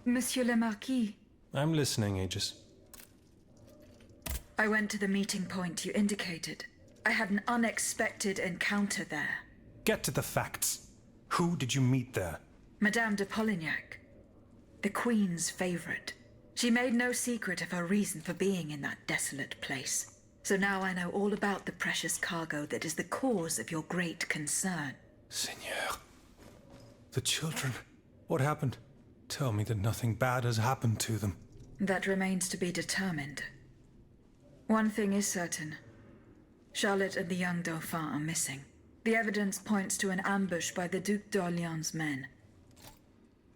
Monsieur le Marquis. I'm listening, Aegis. I went to the meeting point you indicated. I had an unexpected encounter there. Get to the facts. Who did you meet there? Madame de Polignac, the Queen's favorite. She made no secret of her reason for being in that desolate place. So now I know all about the precious cargo that is the cause of your great concern. Seigneur. The children. What happened? Tell me that nothing bad has happened to them. That remains to be determined. One thing is certain. Charlotte and the young Dauphin are missing. The evidence points to an ambush by the Duc d'Orléans' men.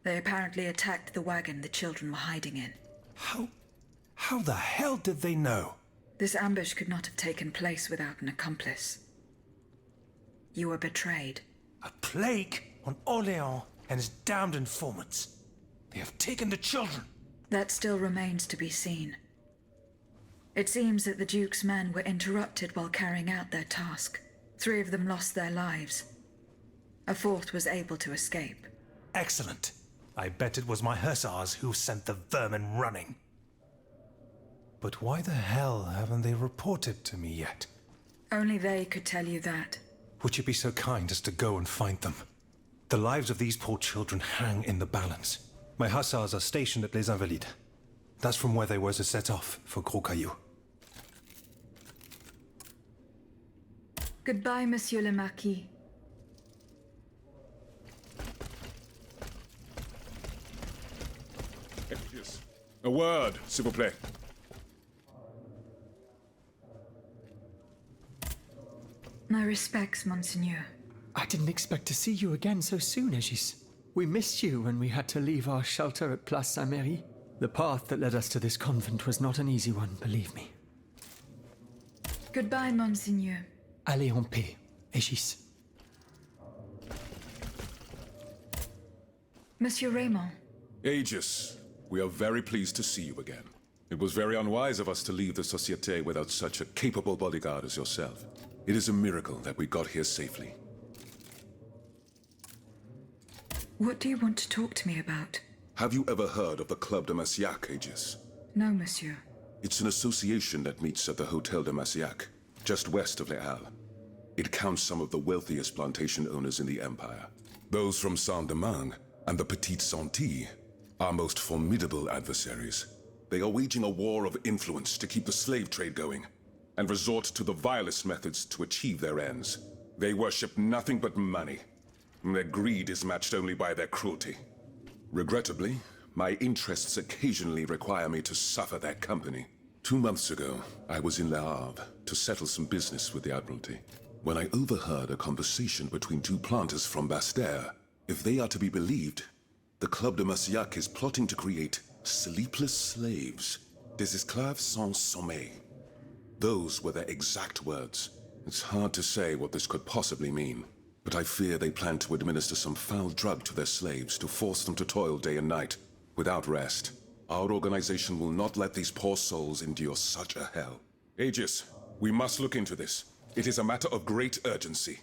They apparently attacked the wagon the children were hiding in. How the hell did they know? This ambush could not have taken place without an accomplice. You were betrayed. A plague on Orléans and his damned informants. They have taken the children. That still remains to be seen. It seems that the Duke's men were interrupted while carrying out their task. 3 of them lost their lives. A 4th was able to escape. Excellent. I bet it was my hussars who sent the vermin running. But why the hell haven't they reported to me yet? Only they could tell you that. Would you be so kind as to go and find them? The lives of these poor children hang in the balance. My hussars are stationed at Les Invalides. That's from where they were to set off for Gros Caillou. Goodbye, Monsieur le Marquis. Yes. A word, s'il vous plaît. My respects, Monseigneur. I didn't expect to see you again so soon, Aegis. We missed you when we had to leave our shelter at Place Saint-Merry. The path that led us to this convent was not an easy one, believe me. Goodbye, Monseigneur. Allez en paix, Aegis. Monsieur Raymond. Aegis, we are very pleased to see you again. It was very unwise of us to leave the Société without such a capable bodyguard as yourself. It is a miracle that we got here safely. What do you want to talk to me about? Have you ever heard of the Club de Massiac, Aegis? No, monsieur. It's an association that meets at the Hotel de Massiac, just west of Les Halles. It counts some of the wealthiest plantation owners in the Empire. Those from Saint-Domingue and the Petite Santé, our most formidable adversaries. They are waging a war of influence to keep the slave trade going, and resort to the vilest methods to achieve their ends. They worship nothing but money. Their greed is matched only by their cruelty. Regrettably, my interests occasionally require me to suffer their company. 2 months ago, I was in Le Havre to settle some business with the Admiralty, when I overheard a conversation between 2 planters from Bastère. If they are to be believed, the Club de Massiac is plotting to create sleepless slaves, des esclaves sans sommeil. Those were their exact words. It's hard to say what this could possibly mean, but I fear they plan to administer some foul drug to their slaves to force them to toil day and night, without rest. Our organization will not let these poor souls endure such a hell. Aegis, we must look into this. It is a matter of great urgency.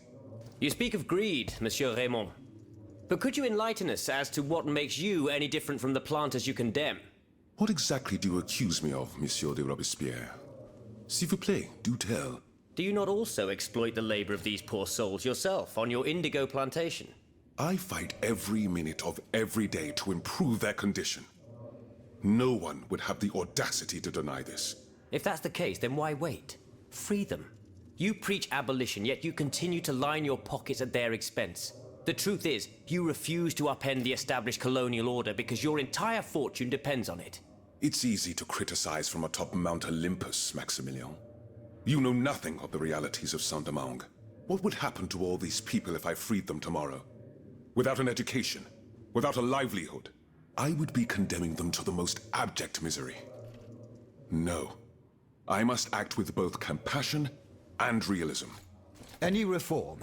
You speak of greed, Monsieur Raymond. But could you enlighten us as to what makes you any different from the planters you condemn? What exactly do you accuse me of, Monsieur de Robespierre? S'il vous plaît, do tell. Do you not also exploit the labor of these poor souls yourself on your indigo plantation? I fight every minute of every day to improve their condition. No one would have the audacity to deny this. If that's the case, then why wait? Free them. You preach abolition, yet you continue to line your pockets at their expense. The truth is, you refuse to upend the established colonial order because your entire fortune depends on it. It's easy to criticize from atop Mount Olympus, Maximilian. You know nothing of the realities of Saint-Domingue. What would happen to all these people if I freed them tomorrow? Without an education, without a livelihood, I would be condemning them to the most abject misery. No. I must act with both compassion and realism. Any reform,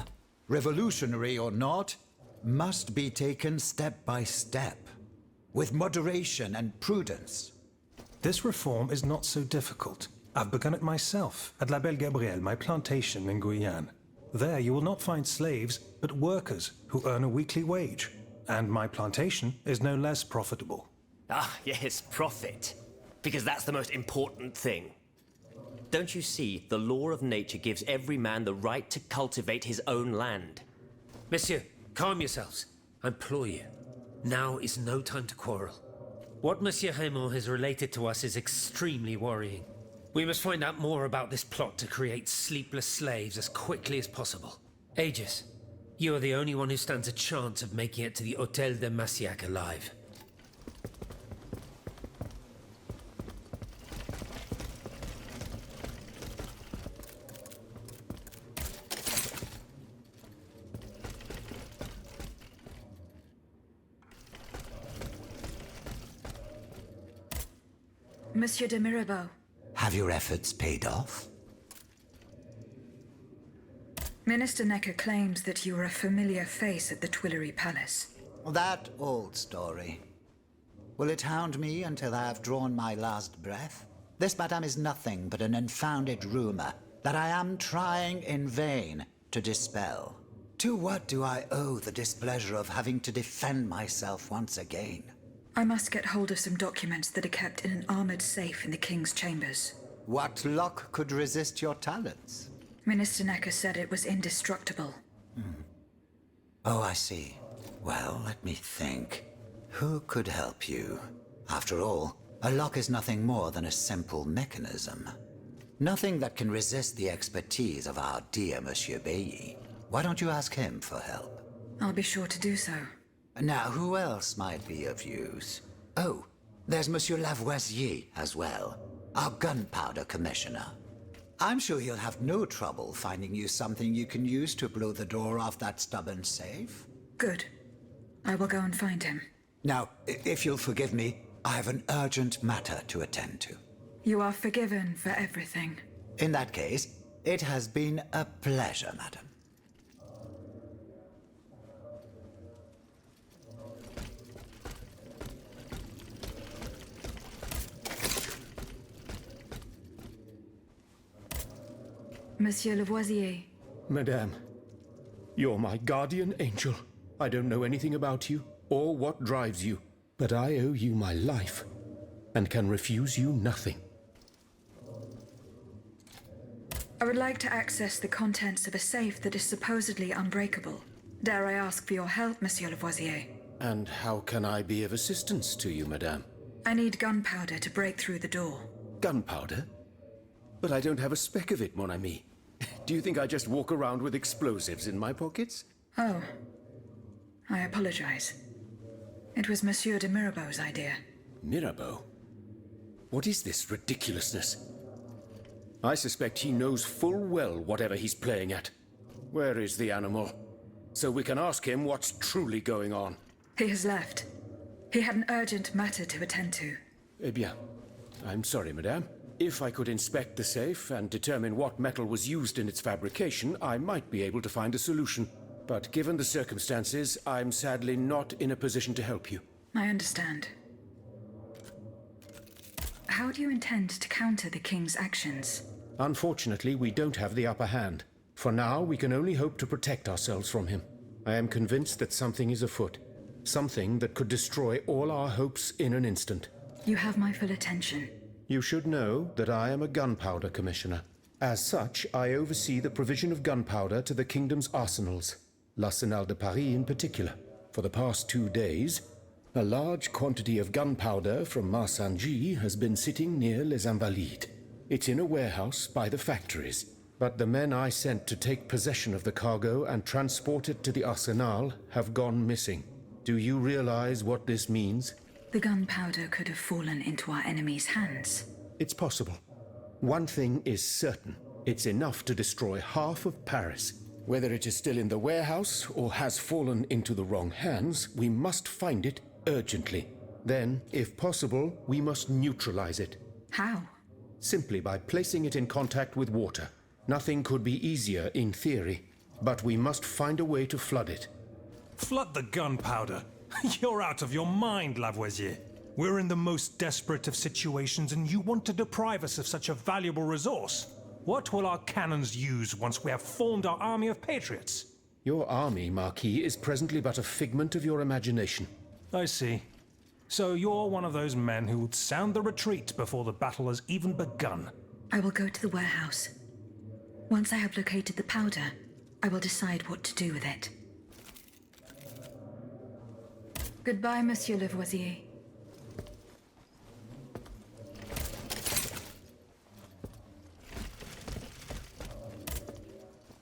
revolutionary or not, must be taken step by step, with moderation and prudence. This reform is not so difficult. I've begun it myself at La Belle Gabrielle, my plantation in Guyane. There you will not find slaves, but workers who earn a weekly wage. And my plantation is no less profitable. Ah, yes, profit. Because that's the most important thing. Don't you see, the law of nature gives every man the right to cultivate his own land. Monsieur, calm yourselves. I implore you. Now is no time to quarrel. What Monsieur Raymond has related to us is extremely worrying. We must find out more about this plot to create sleepless slaves as quickly as possible. Aegis, you are the only one who stands a chance of making it to the Hôtel de Massiac alive. Monsieur de Mirabeau. Have your efforts paid off? Minister Necker claims that you were a familiar face at the Tuileries Palace. That old story. Will it hound me until I have drawn my last breath? This, madame, is nothing but an unfounded rumor that I am trying in vain to dispel. To what do I owe the displeasure of having to defend myself once again? I must get hold of some documents that are kept in an armored safe in the King's chambers. What lock could resist your talents? Minister Necker said it was indestructible. Oh, I see. Well, let me think. Who could help you? After all, a lock is nothing more than a simple mechanism. Nothing that can resist the expertise of our dear Monsieur Bailly. Why don't you ask him for help? I'll be sure to do so. Now, who else might be of use? Oh, there's Monsieur Lavoisier as well, our gunpowder commissioner. I'm sure he'll have no trouble finding you something you can use to blow the door off that stubborn safe. Good. I will go and find him. Now, if you'll forgive me, I have an urgent matter to attend to. You are forgiven for everything. In that case, it has been a pleasure, madam. Monsieur Lavoisier. Madame, you're my guardian angel. I don't know anything about you or what drives you, but I owe you my life and can refuse you nothing. I would like to access the contents of a safe that is supposedly unbreakable. Dare I ask for your help, Monsieur Lavoisier? And how can I be of assistance to you, madame? I need gunpowder to break through the door. Gunpowder? But I don't have a speck of it, mon ami. Do you think I just walk around with explosives in my pockets? Oh. I apologize. It was Monsieur de Mirabeau's idea. Mirabeau? What is this ridiculousness? I suspect he knows full well whatever he's playing at. Where is the animal? So we can ask him what's truly going on. He has left. He had an urgent matter to attend to. Eh bien, I'm sorry, madame. If I could inspect the safe and determine what metal was used in its fabrication, I might be able to find a solution. But given the circumstances, I'm sadly not in a position to help you. I understand. How do you intend to counter the King's actions? Unfortunately, we don't have the upper hand. For now, we can only hope to protect ourselves from him. I am convinced that something is afoot. Something that could destroy all our hopes in an instant. You have my full attention. You should know that I am a gunpowder commissioner. As such, I oversee the provision of gunpowder to the kingdom's arsenals, l'Arsenal de Paris in particular. For the past 2 days, a large quantity of gunpowder from Marsangy has been sitting near Les Invalides. It's in a warehouse by the factories, but the men I sent to take possession of the cargo and transport it to the Arsenal have gone missing. Do you realize what this means? The gunpowder could have fallen into our enemy's hands. It's possible. One thing is certain. It's enough to destroy half of Paris. Whether it is still in the warehouse or has fallen into the wrong hands, we must find it urgently. Then, if possible, we must neutralize it. How? Simply by placing it in contact with water. Nothing could be easier in theory, but we must find a way to flood it. Flood the gunpowder? You're out of your mind, Lavoisier. We're in the most desperate of situations, and you want to deprive us of such a valuable resource. What will our cannons use once we have formed our army of patriots? Your army, Marquis, is presently but a figment of your imagination. I see. So you're one of those men who would sound the retreat before the battle has even begun. I will go to the warehouse. Once I have located the powder, I will decide what to do with it. Goodbye, Monsieur Lavoisier.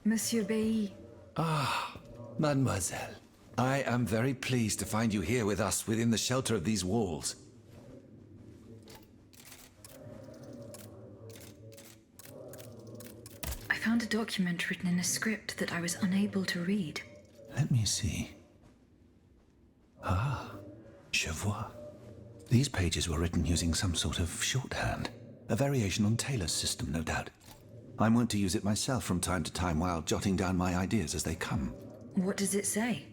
Monsieur Bailly. Mademoiselle, I am very pleased to find you here with us within the shelter of these walls. I found a document written in a script that I was unable to read. Let me see. Ah, je vois. These pages were written using some sort of shorthand. A variation on Taylor's system, no doubt. I'm wont to use it myself from time to time while jotting down my ideas as they come. What does it say?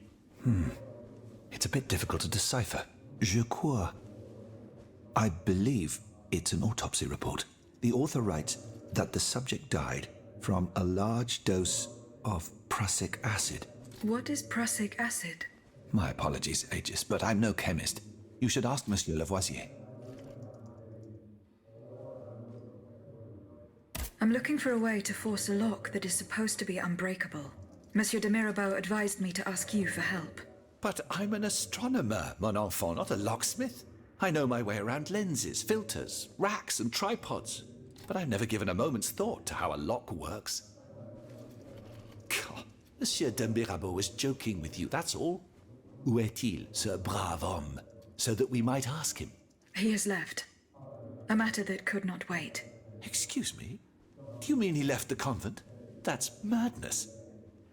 It's a bit difficult to decipher. Je crois. I believe it's an autopsy report. The author writes that the subject died from a large dose of prussic acid. What is prussic acid? My apologies, Aegis, but I'm no chemist. You should ask Monsieur Lavoisier. I'm looking for a way to force a lock that is supposed to be unbreakable. Monsieur de Mirabeau advised me to ask you for help. But I'm an astronomer, mon enfant, not a locksmith. I know my way around lenses, filters, racks, and tripods. But I've never given a moment's thought to how a lock works. God, Monsieur de Mirabeau was joking with you, that's all. Où est-il, ce brave homme? So that we might ask him. He has left. A matter that could not wait. Excuse me? Do you mean he left the convent? That's madness.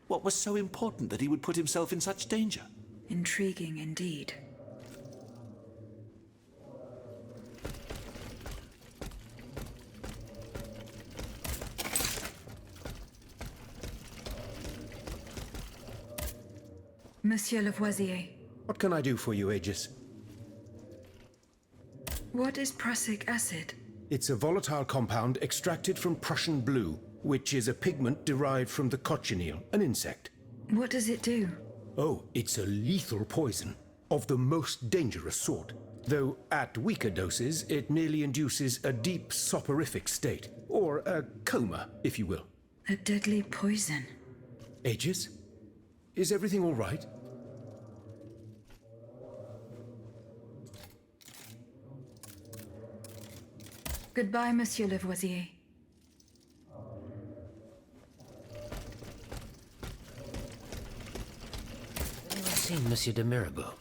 What was so important that he would put himself in such danger? Intriguing indeed. Monsieur Lavoisier, What can I do for you, Aegis? what is prussic acid? It's a volatile compound extracted from Prussian blue, which is a pigment derived from the cochineal, an insect. What does it do? Oh, it's a lethal poison, of the most dangerous sort. Though at weaker doses, it merely induces a deep soporific state, or a coma, if you will. A deadly poison. Aegis? Is everything all right? Goodbye, Monsieur Lavoisier. I've seen Monsieur de Mirabeau.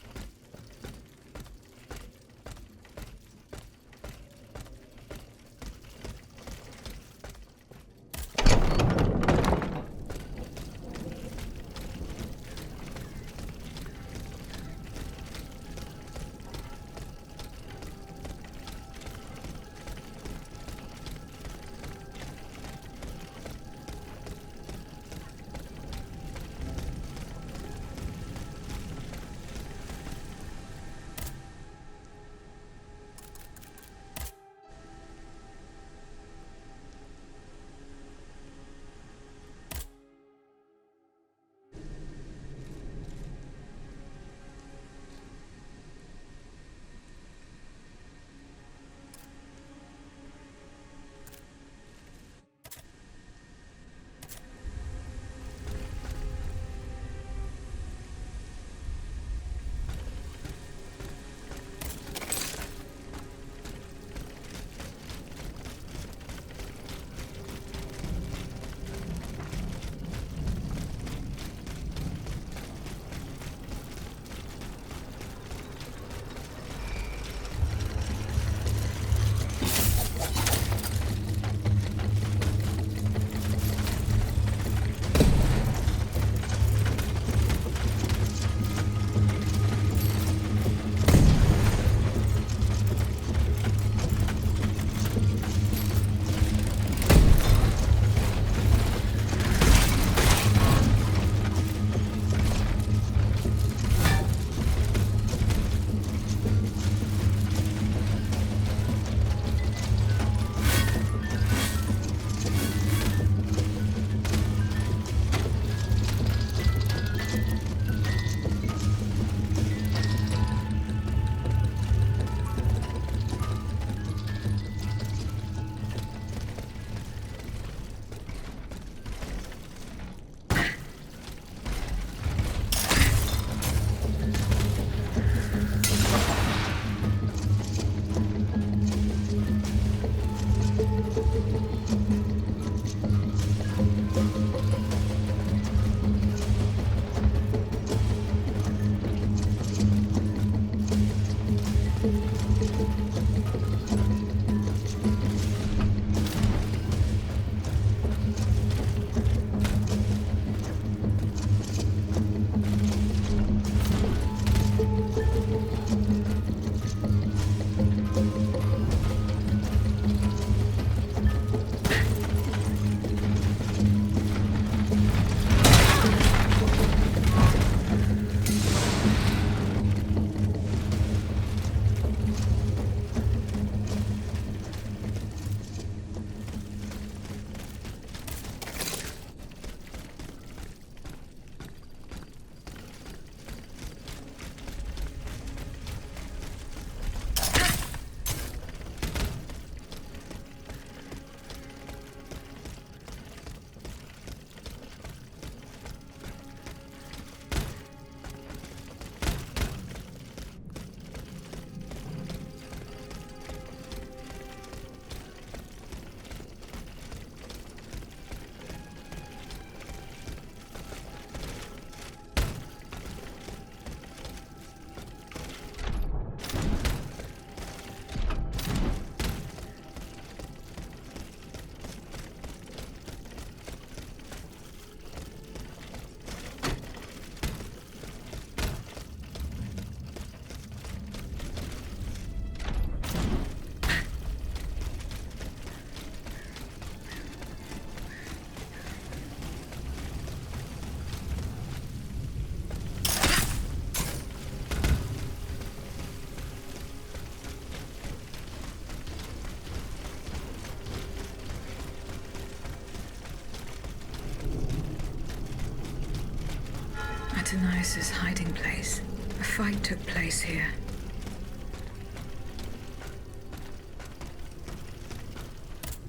Antonius's hiding place. A fight took place here.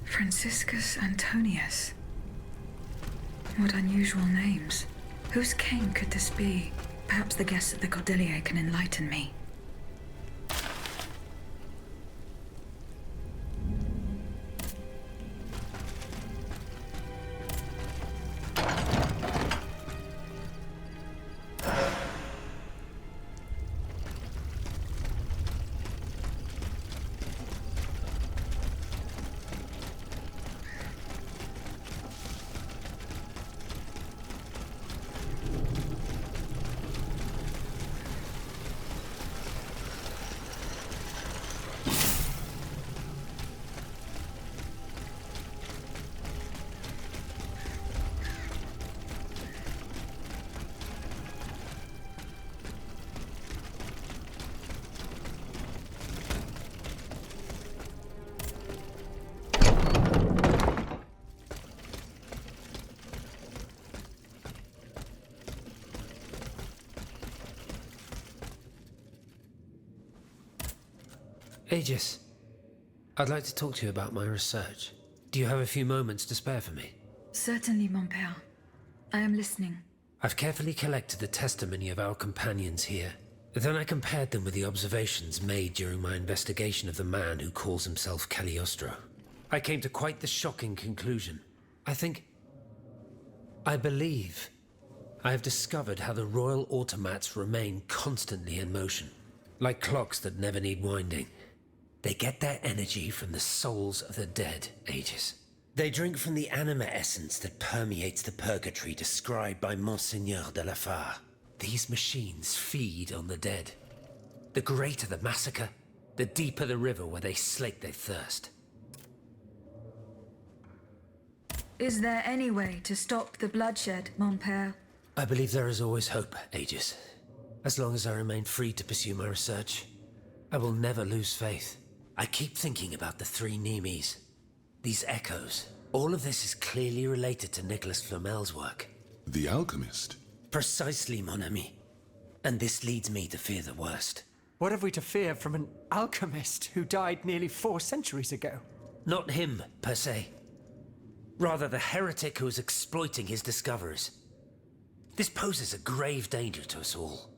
Franciscus Antonius. What unusual names. Whose king could this be? Perhaps the guests at the Cordelier can enlighten me. Aegis, I'd like to talk to you about my research. Do you have a few moments to spare for me? Certainly, mon père. I am listening. I've carefully collected the testimony of our companions here. Then I compared them with the observations made during my investigation of the man who calls himself Cagliostro. I came to quite the shocking conclusion. I believe I have discovered how the royal automats remain constantly in motion, like clocks that never need winding. They get their energy from the souls of the dead, Aegis. They drink from the anima essence that permeates the purgatory described by Monseigneur de la Fare. These machines feed on the dead. The greater the massacre, the deeper the river where they slake their thirst. Is there any way to stop the bloodshed, mon père? I believe there is always hope, Aegis. As long as I remain free to pursue my research, I will never lose faith. I keep thinking about the three Nemes. These echoes. All of this is clearly related to Nicholas Flamel's work. The alchemist? Precisely, mon ami. And this leads me to fear the worst. What have we to fear from an alchemist who died nearly 4 centuries ago? Not him, per se. Rather, the heretic who is exploiting his discoveries. This poses a grave danger to us all.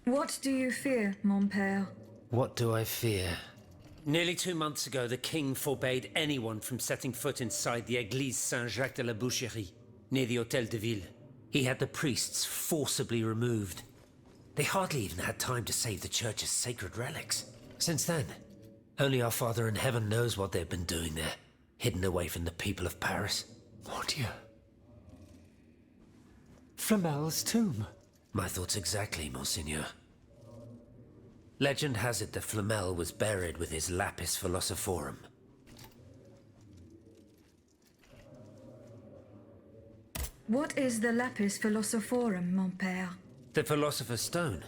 What do you fear, mon père? What do I fear? Nearly 2 months ago, the king forbade anyone from setting foot inside the Église Saint-Jacques de la Boucherie, near the Hôtel de Ville. He had the priests forcibly removed. They hardly even had time to save the church's sacred relics. Since then, only our Father in Heaven knows what they've been doing there, hidden away from the people of Paris. Oh dear. Flamel's tomb. My thoughts exactly, Monseigneur. Legend has it that Flamel was buried with his lapis philosophorum. What is the lapis philosophorum, mon père? The Philosopher's Stone.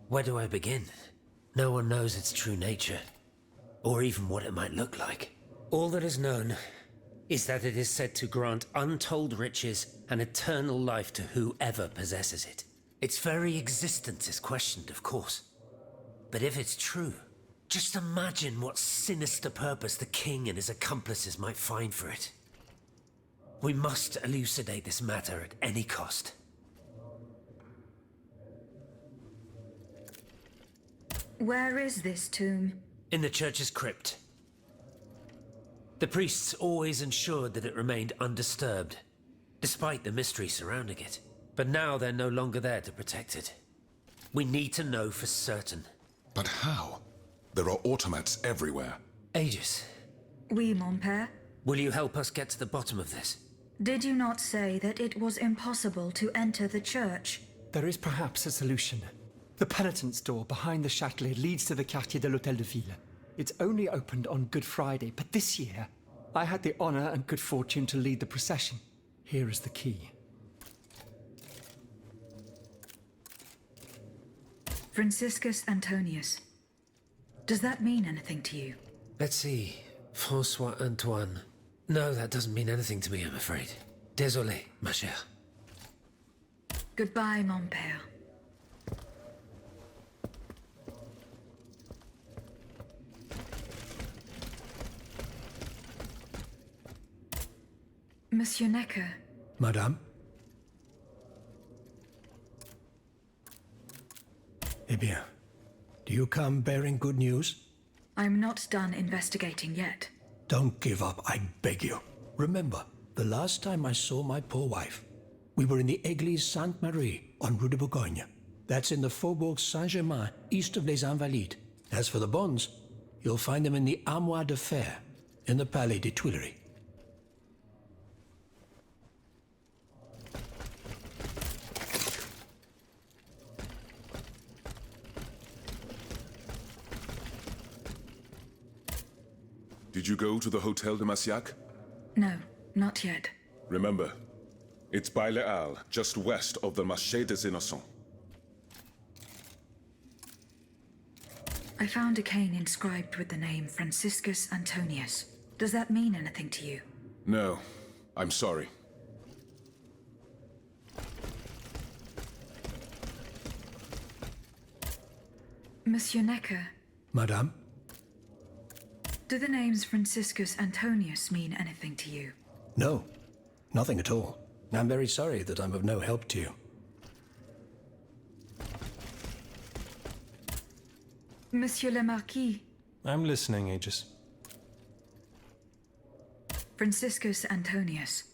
Where do I begin? No one knows its true nature, or even what it might look like. All that is known is that it is said to grant untold riches and eternal life to whoever possesses it. Its very existence is questioned, of course. But if it's true, just imagine what sinister purpose the king and his accomplices might find for it. We must elucidate this matter at any cost. Where is this tomb? In the church's crypt. The priests always ensured that it remained undisturbed, despite the mystery surrounding it. But now they're no longer there to protect it. We need to know for certain. But how? There are automats everywhere. Aegis, Oui, mon père. will you help us get to the bottom of this? Did you not say that it was impossible to enter the church? There is perhaps a solution. The penitent's door behind the Châtelet leads to the Quartier de l'Hôtel de Ville. It's only opened on Good Friday, but this year, I had the honor and good fortune to lead the procession. Here is the key. Franciscus Antonius. Does that mean anything to you? Let's see. François Antoine. No, that doesn't mean anything to me, I'm afraid. Désolé, ma chère. Goodbye, mon père. Monsieur Necker, Madame? Eh bien, do you come bearing good news? I'm not done investigating yet. Don't give up, I beg you. Remember, the last time I saw my poor wife, we were in the Église Sainte-Marie on Rue de Bourgogne. That's in the Faubourg Saint-Germain, east of Les Invalides. As for the bonds, you'll find them in the Armoire de Fer, in the Palais des Tuileries. Did you go to the Hotel de Massiac? No, not yet. Remember, it's by Les Halles, just west of the Marché des Innocents. I found a cane inscribed with the name Franciscus Antonius. Does that mean anything to you? No, I'm sorry. Monsieur Necker, Madame? do the names Franciscus Antonius mean anything to you? No, nothing at all. I'm very sorry that I'm of no help to you. Monsieur le Marquis, I'm listening, Aegis. Franciscus Antonius.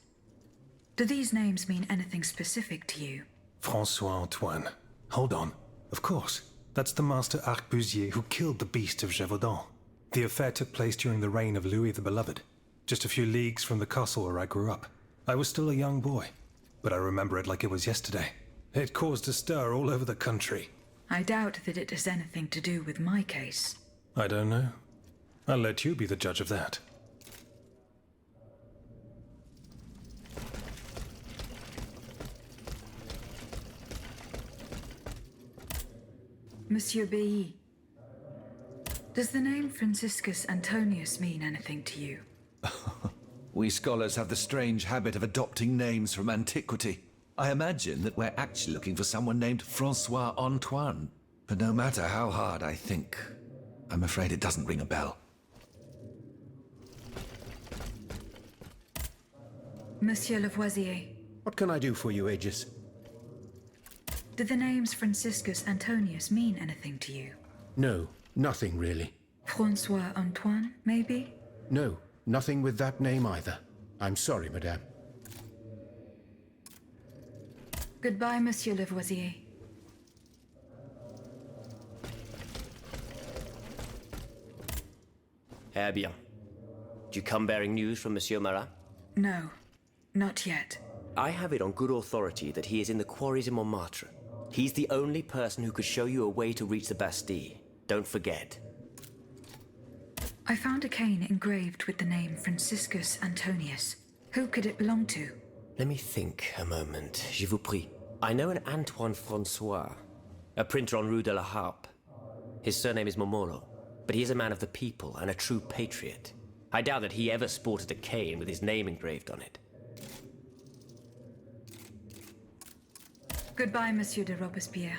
Do these names mean anything specific to you? Francois Antoine. Hold on. Of course. That's the master arquebusier who killed the beast of Gévaudan. The affair took place during the reign of Louis the Beloved, just a few leagues from the castle where I grew up. I was still a young boy, but I remember it like it was yesterday. It caused a stir all over the country. I doubt that it has anything to do with my case. I don't know. I'll let you be the judge of that. Monsieur B. Does the name Franciscus Antonius mean anything to you? We scholars have the strange habit of adopting names from antiquity. I imagine that we're actually looking for someone named Francois Antoine. But no matter how hard I think, I'm afraid it doesn't ring a bell. Monsieur Lavoisier, What can I do for you, Aegis? do the names Franciscus Antonius mean anything to you? No, nothing really. Francois Antoine, maybe? No, nothing with that name either. I'm sorry, madame. Goodbye, Monsieur Lavoisier. Eh bien. Do you come bearing news from Monsieur Marat? No, not yet. I have it on good authority that he is in the quarries in Montmartre. He's the only person who could show you a way to reach the Bastille. Don't forget. I found a cane engraved with the name Franciscus Antonius. Who could it belong to? Let me think a moment. Je vous prie. I know an Antoine Francois, a printer on Rue de la Harpe. His surname is Momolo, but he is a man of the people and a true patriot. I doubt that he ever sported a cane with his name engraved on it. Goodbye, Monsieur de Robespierre.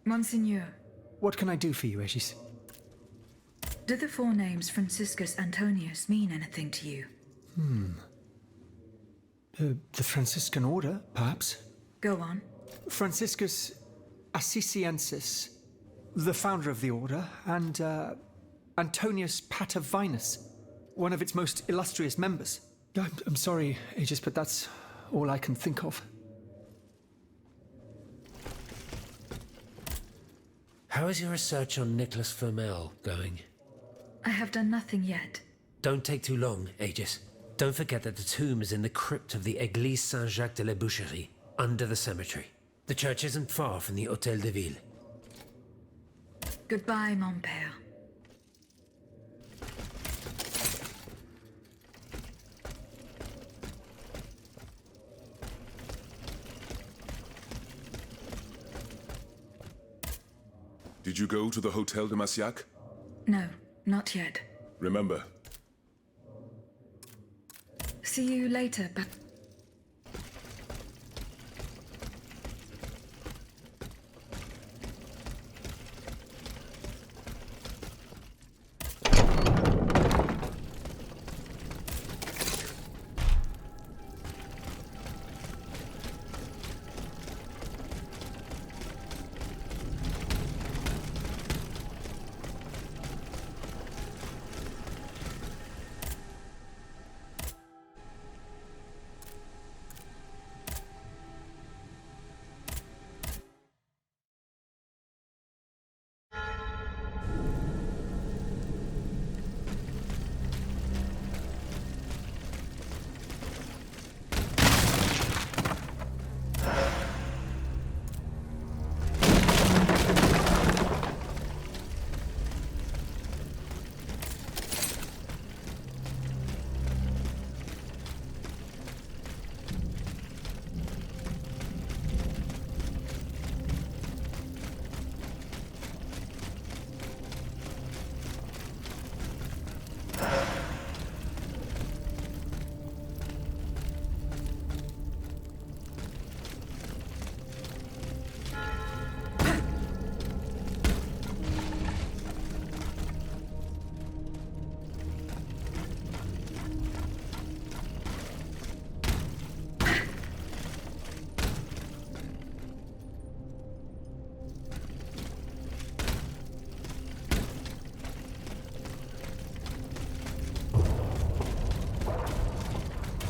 Monseigneur, What can I do for you, Aegis? do the four names Franciscus Antonius mean anything to you? The Franciscan order, perhaps? Go on. Franciscus Assisiensis, the founder of the order, and Antonius Patavinus, one of its most illustrious members. I'm sorry, Aegis, but that's all I can think of. How is your research on Nicholas Flamel going? I have done nothing yet. Don't take too long, Aegis. Don't forget that the tomb is in the crypt of the Église Saint-Jacques de la Boucherie, under the cemetery. The church isn't far from the Hôtel de Ville. Goodbye, mon père. Did Did you go to the Hotel de Massiac? No, not yet. Remember, See you later, but...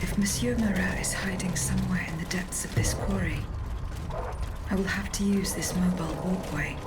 If Monsieur Marat is hiding somewhere in the depths of this quarry, I will have to use this mobile walkway.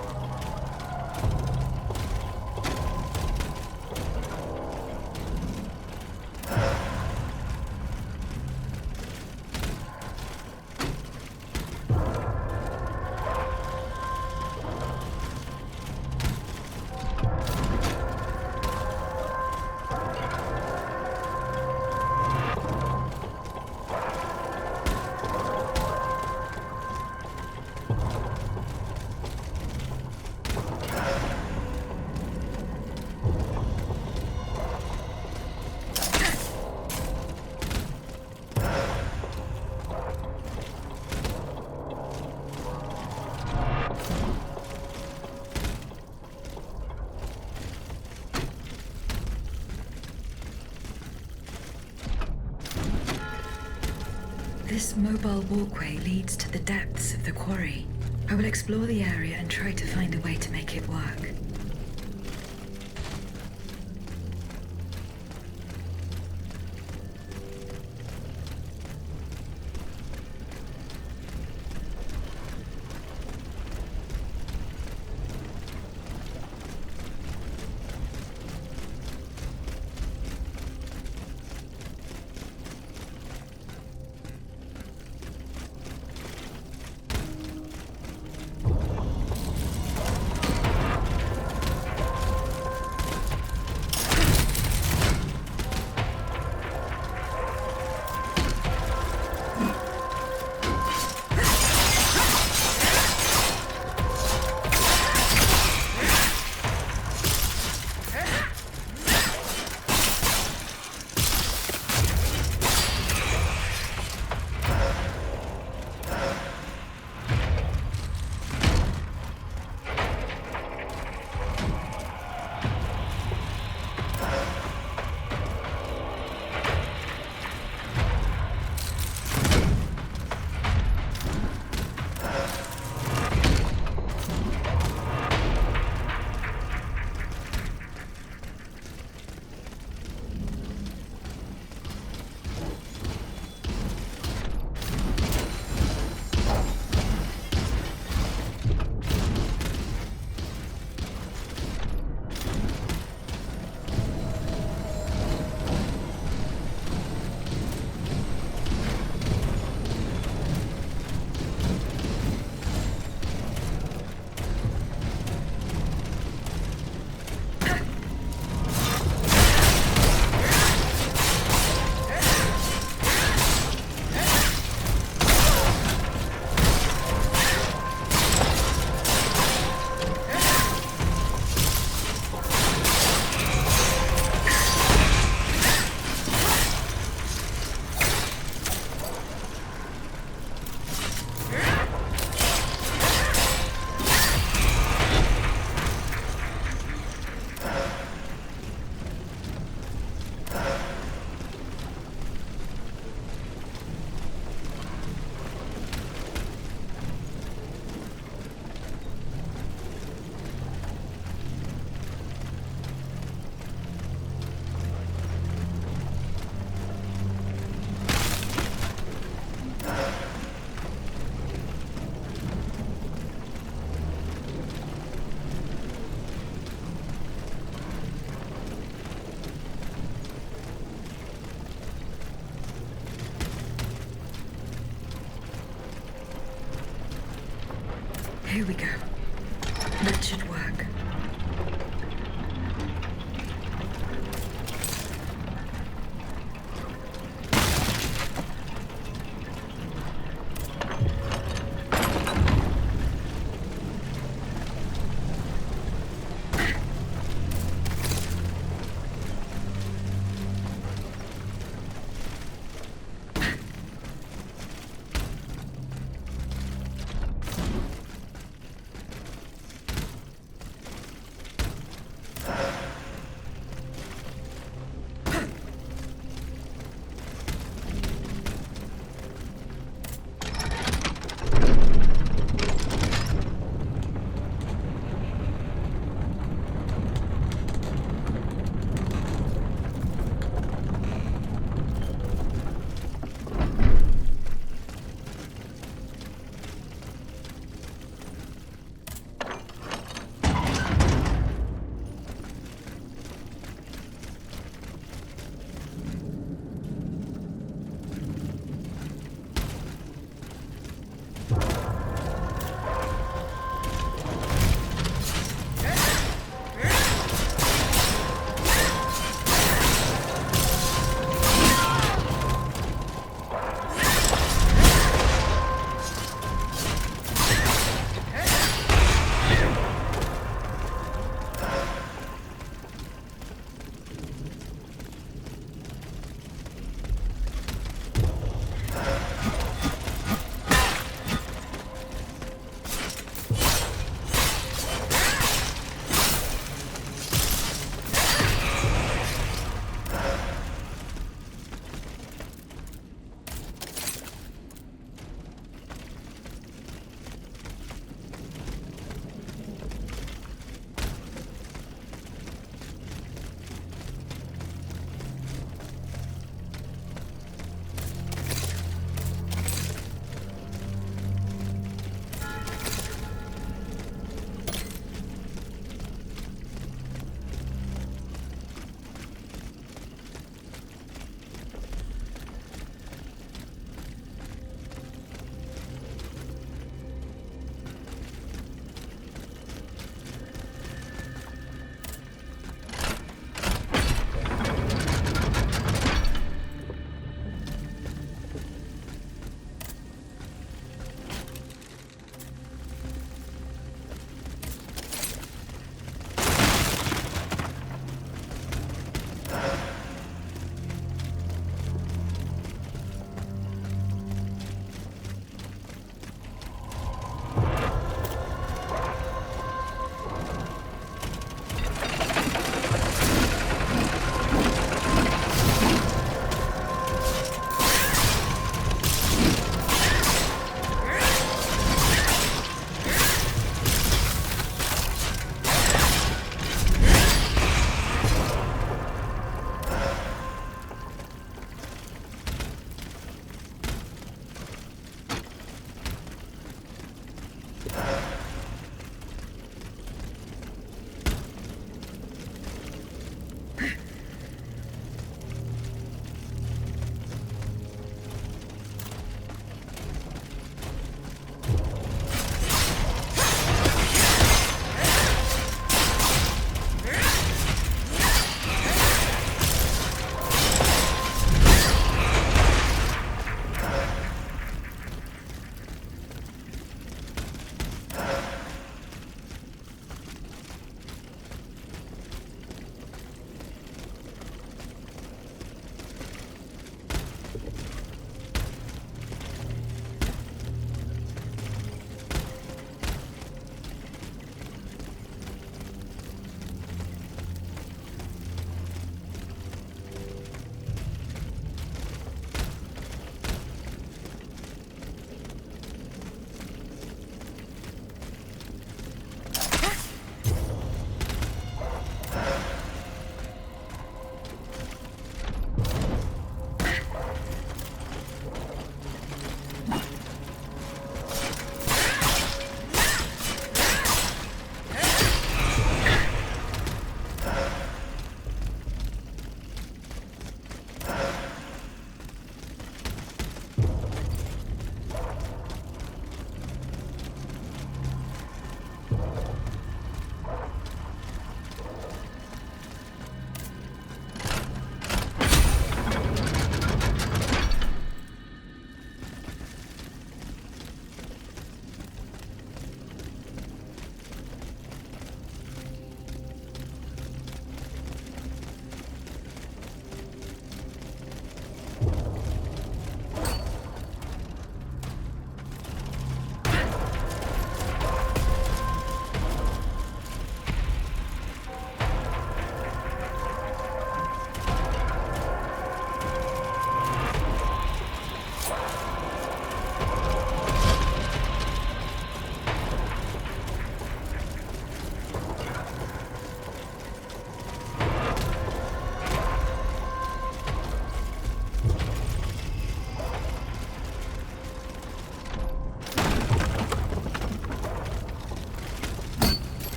This mobile walkway leads to the depths of the quarry. I will explore the area and try to find a way to make it work. Here we go. That should work.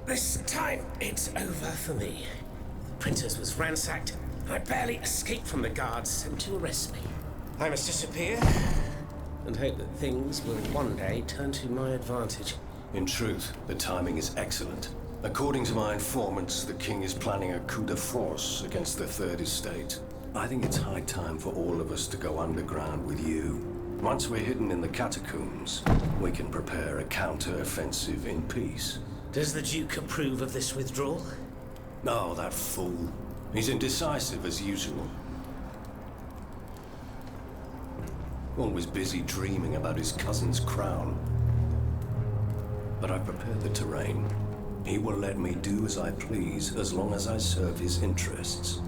This time, it's over for me. The Printers was ransacked. I barely escaped from the guards sent to arrest me. I must disappear and hope that things will one day turn to my advantage. In truth, the timing is excellent. According to my informants, the king is planning a coup de force against the Third Estate. I think it's high time for all of us to go underground with you. Once we're hidden in the catacombs, we can prepare a counter-offensive in peace. Does the Duke approve of this withdrawal? Oh, that fool. He's indecisive as usual. Always busy dreaming about his cousin's crown. But I've prepared the terrain. He will let me do as I please as long as I serve his interests.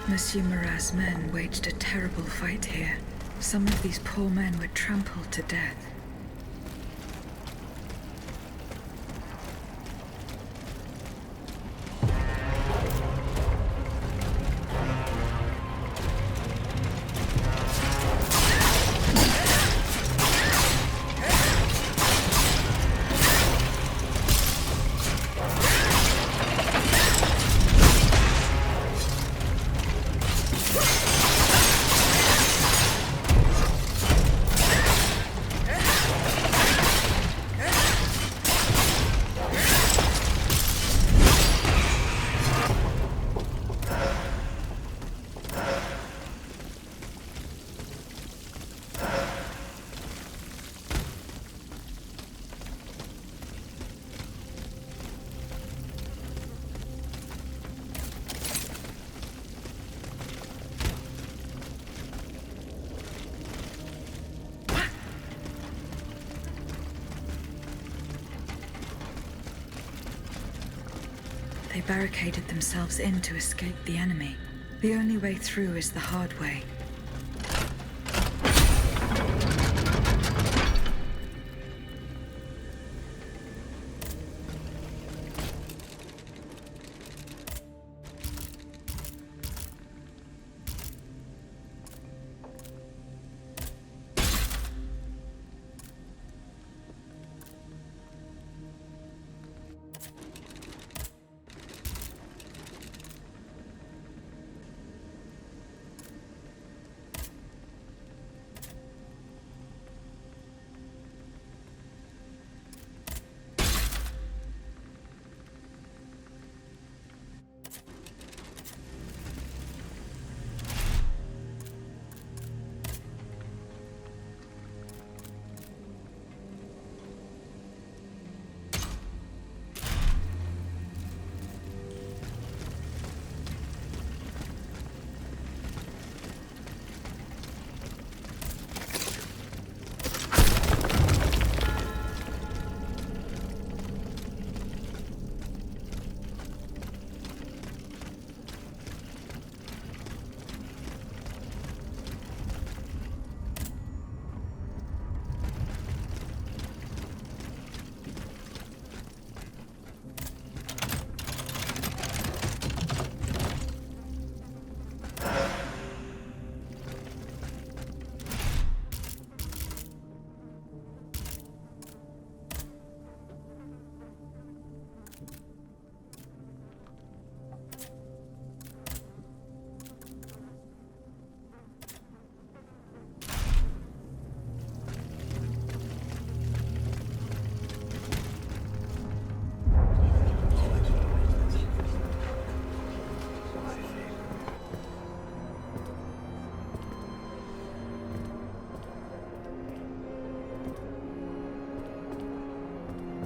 Monsieur Marat's men waged a terrible fight here. Some of these poor men were trampled to death. They barricaded themselves in to escape the enemy. The only way through is the hard way.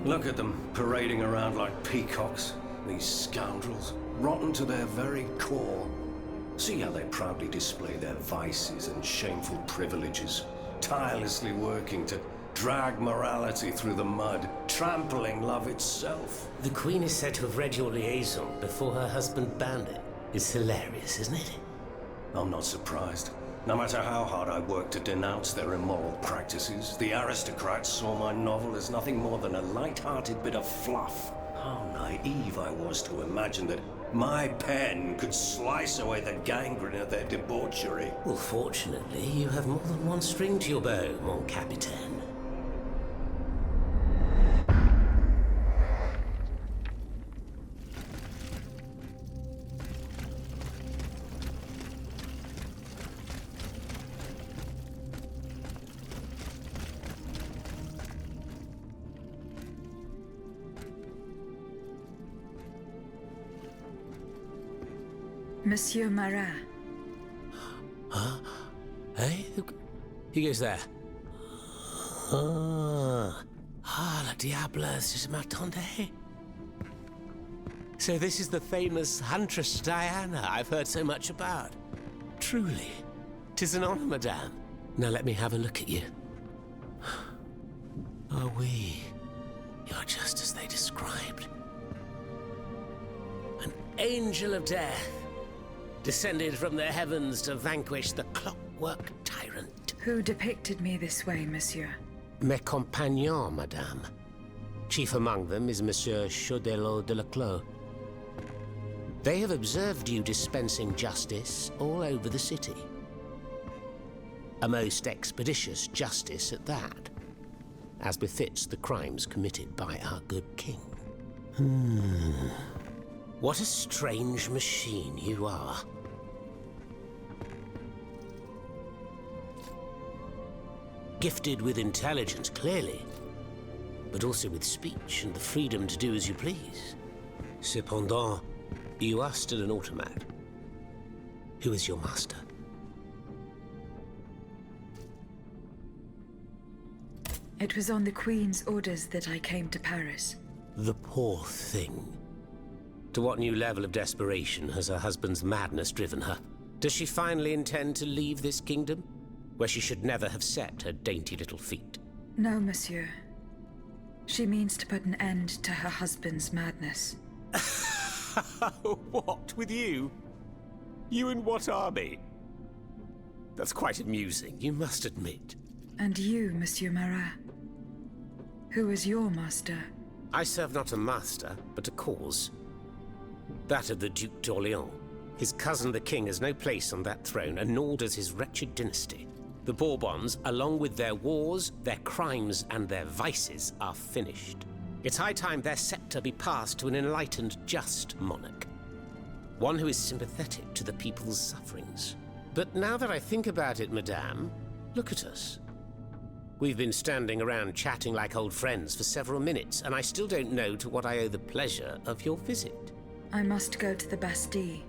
Look at them, parading around like peacocks. These scoundrels, rotten to their very core. See how they proudly display their vices and shameful privileges, tirelessly working to drag morality through the mud, trampling love itself. The Queen is said to have read your liaison before her husband banned it. It's hilarious, isn't it? I'm not surprised. No matter how hard I work to denounce their immoral practices, the aristocrats saw my novel as nothing more than a light-hearted bit of fluff. How naive I was to imagine that my pen could slice away the gangrene of their debauchery. Well, fortunately, you have more than one string to your bow, mon capitaine. Monsieur Marat. Huh? Hey? Who goes there? La diableuse, je m'attendais. So this is the famous Huntress Diana I've heard so much about. Truly, 'tis an honor, madame. Now let me have a look at you. Oh, oui. You're just as they described. An angel of death. descended from the heavens to vanquish the clockwork tyrant. Who depicted me this way, monsieur? Mes compagnons, madame. Chief among them is Monsieur Chaudelot de Leclos. They have observed you dispensing justice all over the city. A most expeditious justice at that, as befits the crimes committed by our good king. What a strange machine you are. Gifted with intelligence, clearly, but also with speech and the freedom to do as you please. Cependant, you are still an automat. Who is your master? It was on the Queen's orders that I came to Paris. The poor thing. To what new level of desperation has her husband's madness driven her? Does she finally intend to leave this kingdom, where she should never have set her dainty little feet? No, monsieur. She means to put an end to her husband's madness. What, with you? You in what army? That's quite amusing, you must admit. And you, Monsieur Marat? Who is your master? I serve not a master, but a cause. That of the Duc d'Orléans. His cousin the king has no place on that throne, and nor does his wretched dynasty. The Bourbons, along with their wars, their crimes, and their vices, are finished. It's high time their scepter be passed to an enlightened, just monarch. One who is sympathetic to the people's sufferings. But now that I think about it, madame, look at us. We've been standing around chatting like old friends for several minutes, and I still don't know to what I owe the pleasure of your visit. I must go to the Bastille,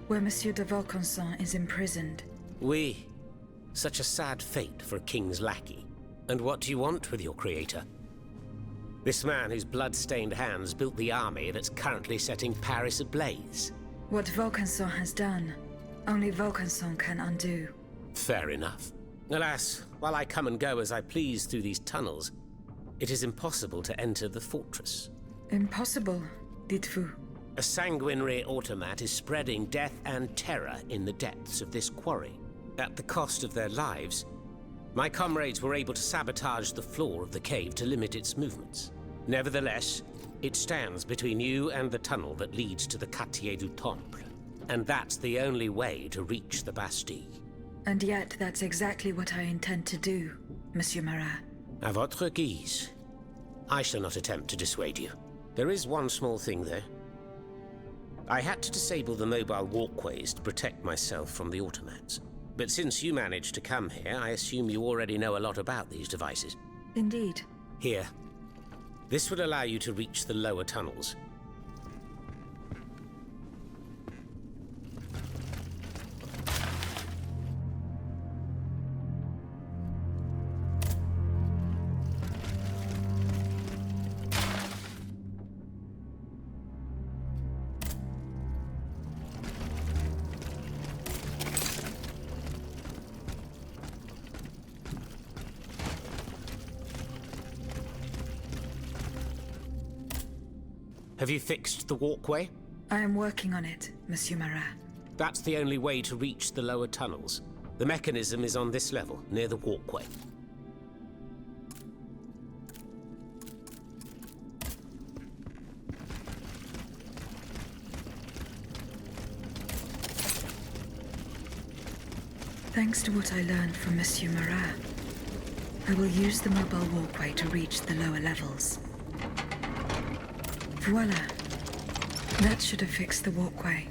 where Monsieur de Vaucanson is imprisoned. Oui. Such a sad fate for a king's lackey. And what do you want with your creator? This man whose blood-stained hands built the army that's currently setting Paris ablaze. What Vaucanson has done, only Vaucanson can undo. Fair enough. Alas, while I come and go as I please through these tunnels, it is impossible to enter the fortress. Impossible, dites-vous? A sanguinary automat is spreading death and terror in the depths of this quarry. At the cost of their lives, my comrades were able to sabotage the floor of the cave to limit its movements. Nevertheless, it stands between you and the tunnel that leads to the Quartier du Temple. And that's the only way to reach the Bastille. And yet that's exactly what I intend to do, Monsieur Marat. À votre guise. I shall not attempt to dissuade you. There is one small thing, though. I had to disable the mobile walkways to protect myself from the automats. But since you managed to come here, I assume you already know a lot about these devices. Indeed. Here. This would allow you to reach the lower tunnels. Have you fixed the walkway? I am working on it, Monsieur Marat. That's the only way to reach the lower tunnels. The mechanism is on this level, near the walkway. Thanks to what I learned from Monsieur Marat, I will use the mobile walkway to reach the lower levels. Voila. That should have fixed the walkway.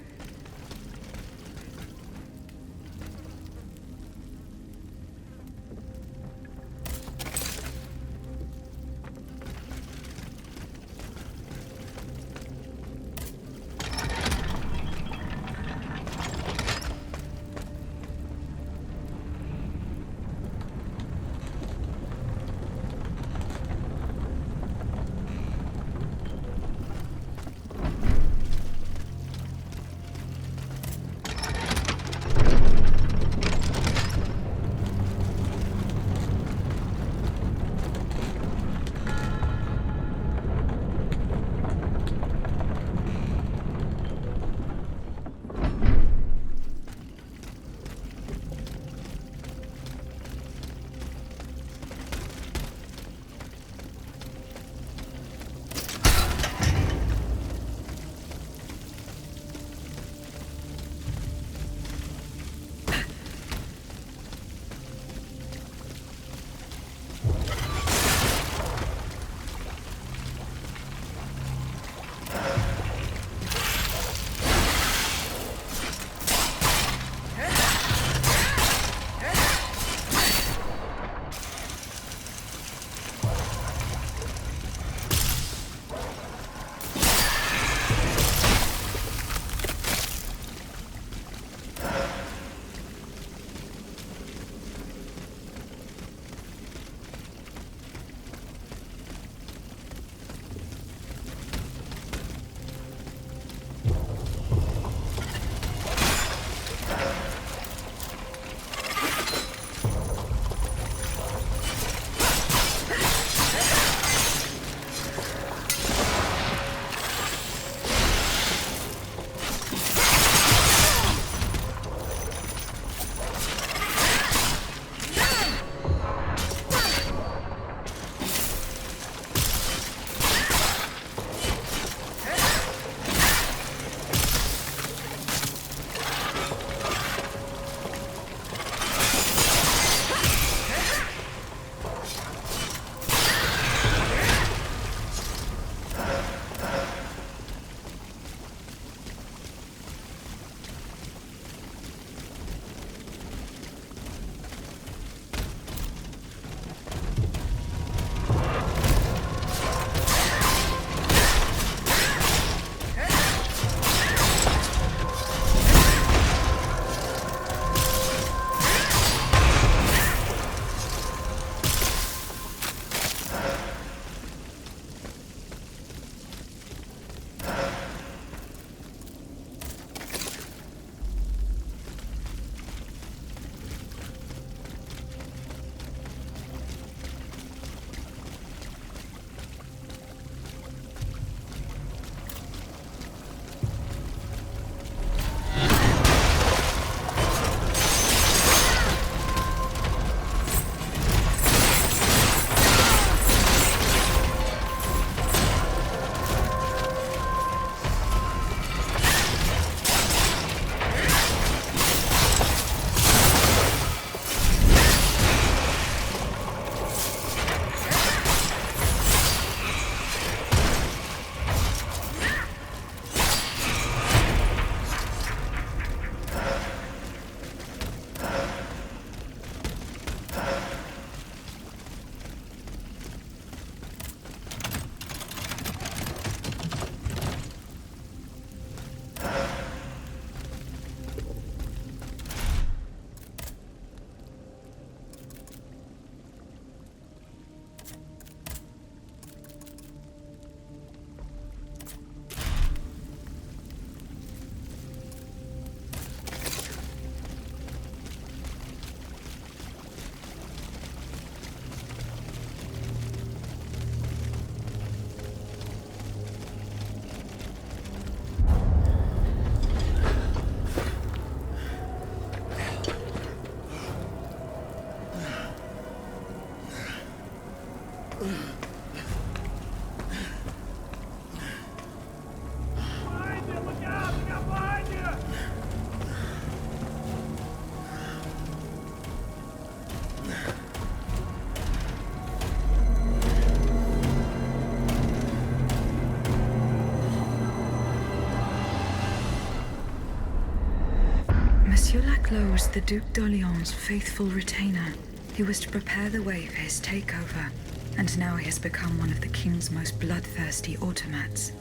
close the Duc d'Orléans' faithful retainer. He was to prepare the way for his takeover, and now he has become one of the king's most bloodthirsty automats.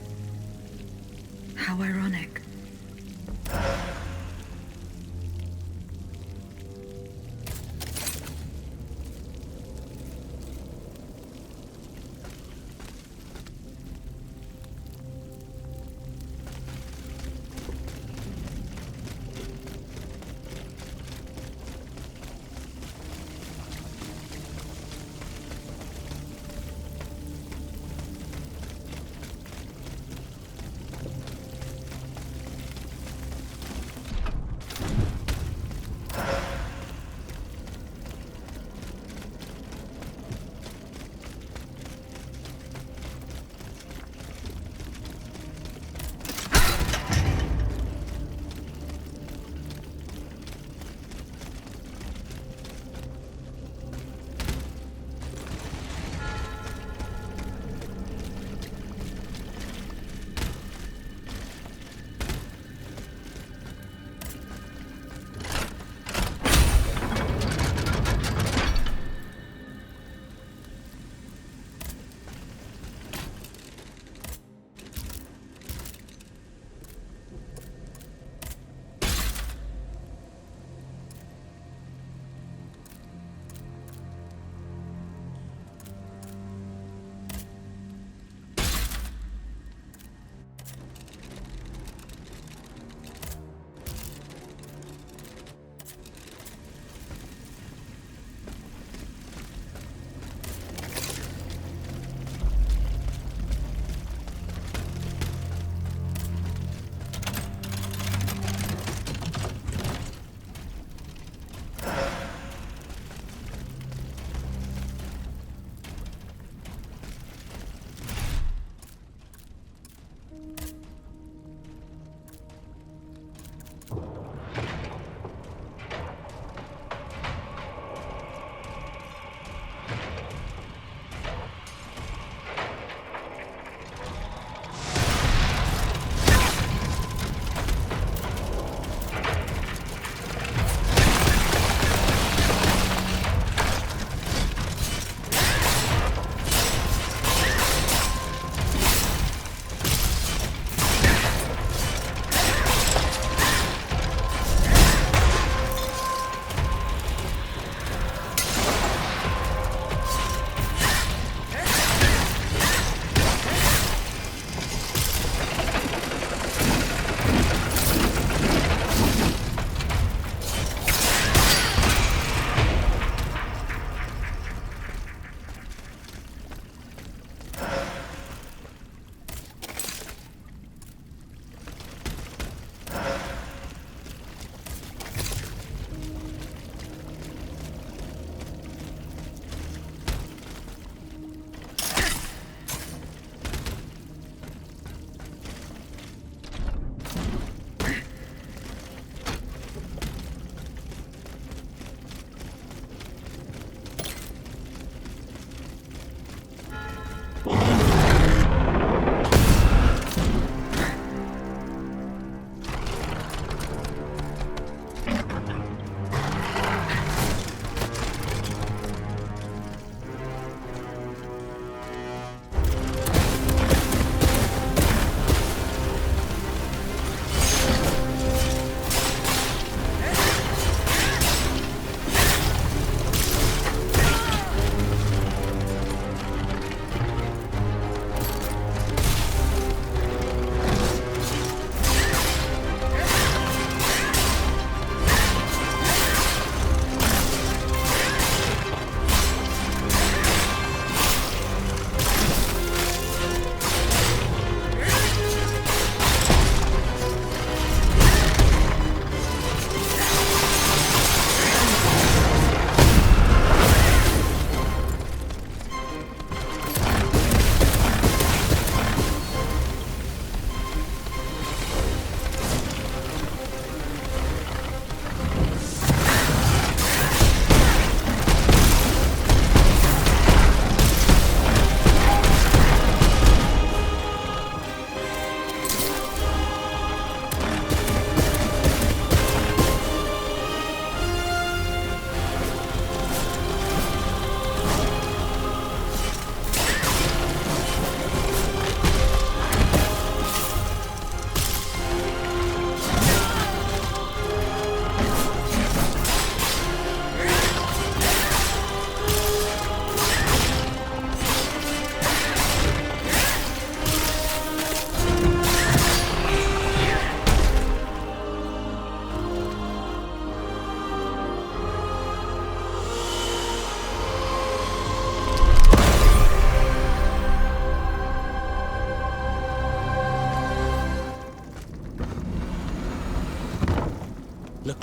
How ironic.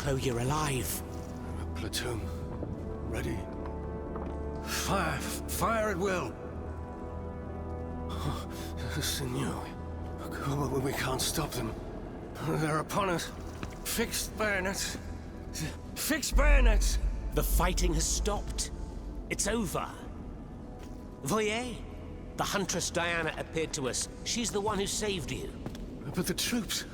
Leclos, you're alive. Platoon. Ready. Fire! Fire at will! Oh, Senor. We can't stop them. They're upon us. Fixed bayonets. Fixed bayonets! The fighting has stopped. It's over. Voyez? The Huntress Diana appeared to us. She's the one who saved you. But the troops...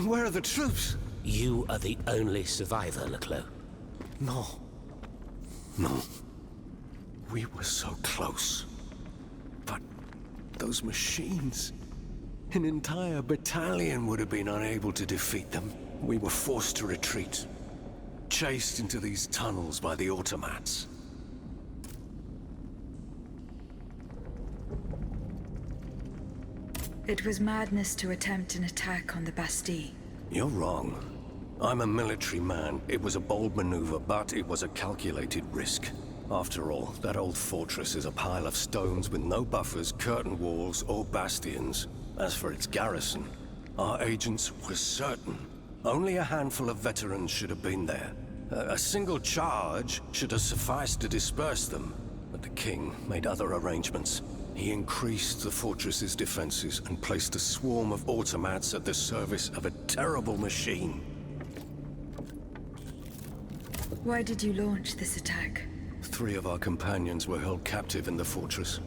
Where are the troops? You are the only survivor, Leclos. No. No. We were so close. But those machines... An entire battalion would have been unable to defeat them. We were forced to retreat. Chased into these tunnels by the automats. It was madness to attempt an attack on the Bastille. You're wrong. I'm a military man. It was a bold maneuver, but it was a calculated risk. After all, that old fortress is a pile of stones with no buffers, curtain walls, or bastions. As for its garrison, our agents were certain. Only a handful of veterans should have been there. A single charge should have sufficed to disperse them. But the king made other arrangements. He increased the fortress's defenses and placed a swarm of automats at the service of a terrible machine. Why did you launch this attack? 3 of our companions were held captive in the fortress.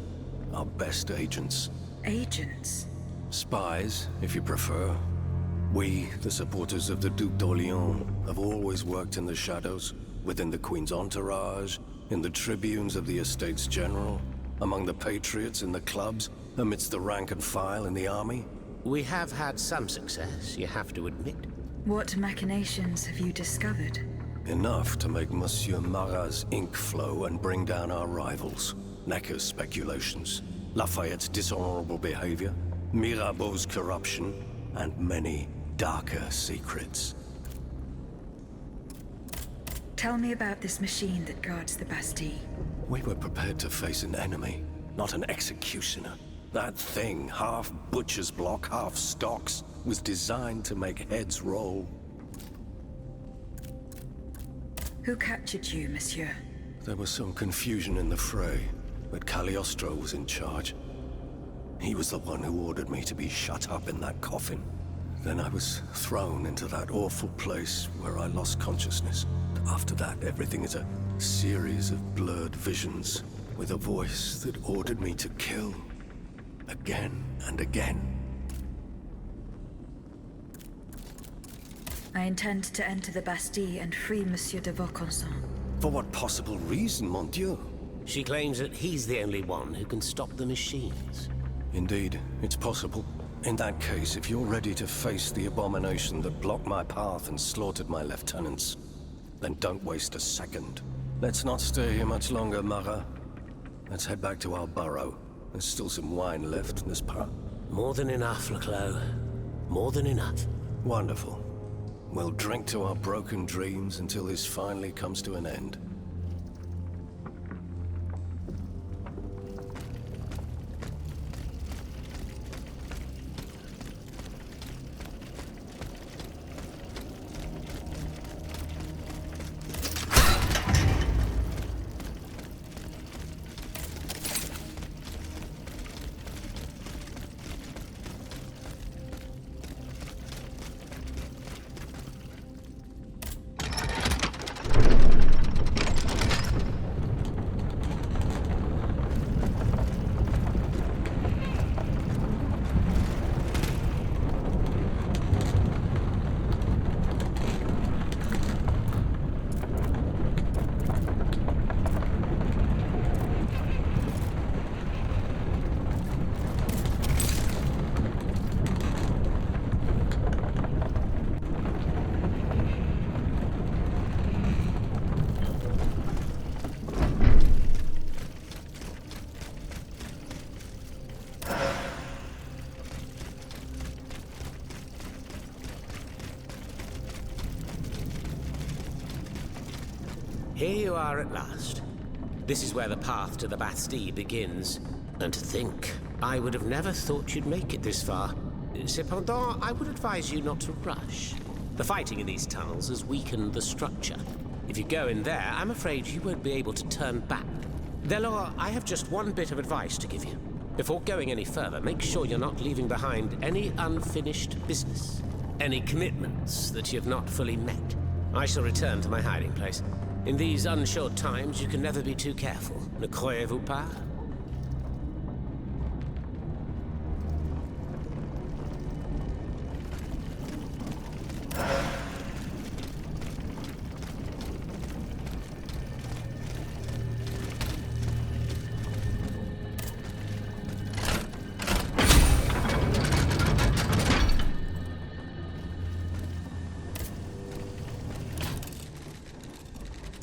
Our best agents. Agents? Spies, if you prefer. We, the supporters of the Duc d'Orléans, have always worked in the shadows, within the Queen's entourage, in the tribunes of the Estates General, among the patriots in the clubs, amidst the rank and file in the army. We have had some success, you have to admit. What machinations have you discovered? Enough to make Monsieur Marat's ink flow and bring down our rivals. Necker's speculations, Lafayette's dishonorable behavior, Mirabeau's corruption, and many darker secrets. Tell me about this machine that guards the Bastille. We were prepared to face an enemy, not an executioner. That thing, half butcher's block, half stocks, was designed to make heads roll. Who captured you, monsieur? There was some confusion in the fray, but Cagliostro was in charge. He was the one who ordered me to be shut up in that coffin. Then I was thrown into that awful place where I lost consciousness. After that, everything is a series of blurred visions, with a voice that ordered me to kill. Again and again. I intend to enter the Bastille and free Monsieur de Vaucanson. For what possible reason, mon Dieu? She claims that he's the only one who can stop the machines. Indeed, it's possible. In that case, if you're ready to face the abomination that blocked my path and slaughtered my lieutenants, then don't waste a second. Let's not stay here much longer, Marat. Let's head back to our burrow. There's still some wine left in this pot. More than enough, Leclos. More than enough. Wonderful. We'll drink to our broken dreams until this finally comes to an end. Here you are at last. This is where the path to the Bastille begins. And to think, I would have never thought you'd make it this far. Cependant, I would advise you not to rush. The fighting in these tunnels has weakened the structure. If you go in there, I'm afraid you won't be able to turn back. Delor, I have just one bit of advice to give you. Before going any further, make sure you're not leaving behind any unfinished business. Any commitments that you've not fully met. I shall return to my hiding place. In these unsure times, you can never be too careful. Ne croyez-vous pas?